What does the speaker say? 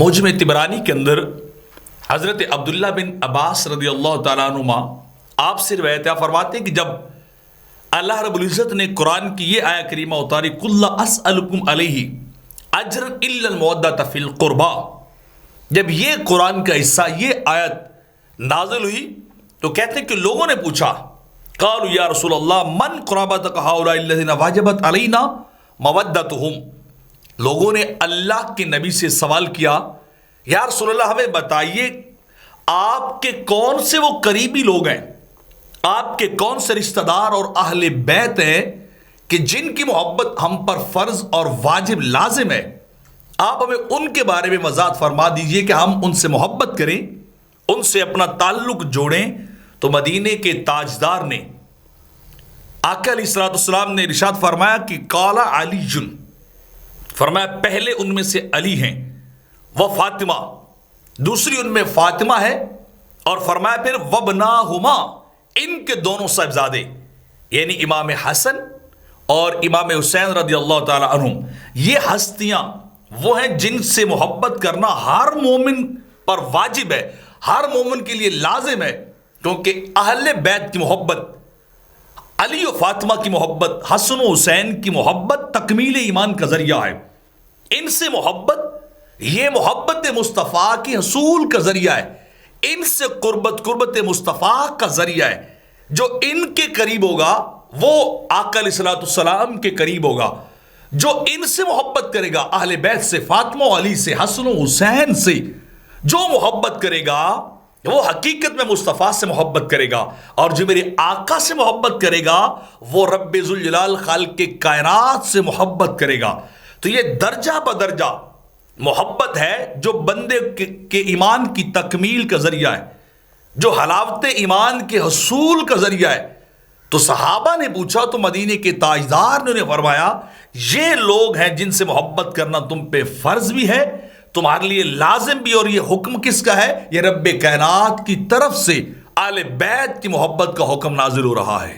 موجم طبرانی کے اندر حضرت عبداللہ بن عباس رضی اللہ تعالیٰ عنہما آپ سے روایت ہے، فرماتے ہیں کہ جب اللہ رب العزت نے قرآن کی یہ آیہ کریمہ اتاری قُل لَا أَسْأَلُكُمْ عَلَيْهِ أَجْرًا إِلَّا الْمَوَدَّةَ فِي الْقُرْبَى، جب یہ قرآن کا حصہ یہ آیت نازل ہوئی تو کہتے ہیں کہ لوگوں نے پوچھا قالوا یا رسول اللہ من قرابتک ہؤلاء الذین واجبت علینا مودتهم، لوگوں نے اللہ کے نبی سے سوال کیا یا رسول اللہ ہمیں بتائیے آپ کے کون سے وہ قریبی لوگ ہیں، آپ کے کون سے رشتہ دار اور اہل بیت ہیں کہ جن کی محبت ہم پر فرض اور واجب لازم ہے، آپ ہمیں ان کے بارے میں وضاحت فرما دیجئے کہ ہم ان سے محبت کریں، ان سے اپنا تعلق جوڑیں۔ تو مدینے کے تاجدار نے آقا علیہ السلام نے ارشاد فرمایا کہ قال علی جن، فرمایا پہلے ان میں سے علی ہیں، وہ فاطمہ، دوسری ان میں فاطمہ ہے، اور فرمایا پھر وابناہما، ان کے دونوں صاحبزادے یعنی امام حسن اور امام حسین رضی اللہ تعالی عنہم، یہ ہستیاں وہ ہیں جن سے محبت کرنا ہر مومن پر واجب ہے، ہر مومن کے لیے لازم ہے، کیونکہ اہل بیت کی محبت، علی و فاطمہ کی محبت، حسن و حسین کی محبت تکمیل ایمان کا ذریعہ ہے۔ ان سے محبت یہ محبت مصطفیٰ کی حصول کا ذریعہ ہے، ان سے قربت مصطفیٰ کا ذریعہ ہے۔ جو ان کے قریب ہوگا وہ آقا علیہ السلام کے قریب ہوگا، جو ان سے محبت کرے گا، اہل بیت سے، فاطمہ و علی سے، حسن و حسین سے جو محبت کرے گا وہ حقیقت میں مصطفیٰ سے محبت کرے گا، اور جو میرے آقا سے محبت کرے گا وہ رب ذوالجلال خالق کے کائنات سے محبت کرے گا۔ تو یہ درجہ بدرجہ محبت ہے جو بندے کے ایمان کی تکمیل کا ذریعہ ہے، جو حلاوت ایمان کے حصول کا ذریعہ ہے۔ تو صحابہ نے پوچھا تو مدینے کے تاجدار نے انہیں فرمایا یہ لوگ ہیں جن سے محبت کرنا تم پہ فرض بھی ہے، تمہارے لیے لازم بھی، اور یہ حکم کس کا ہے؟ یہ رب کائنات کی طرف سے اہل بیت کی محبت کا حکم نازل ہو رہا ہے۔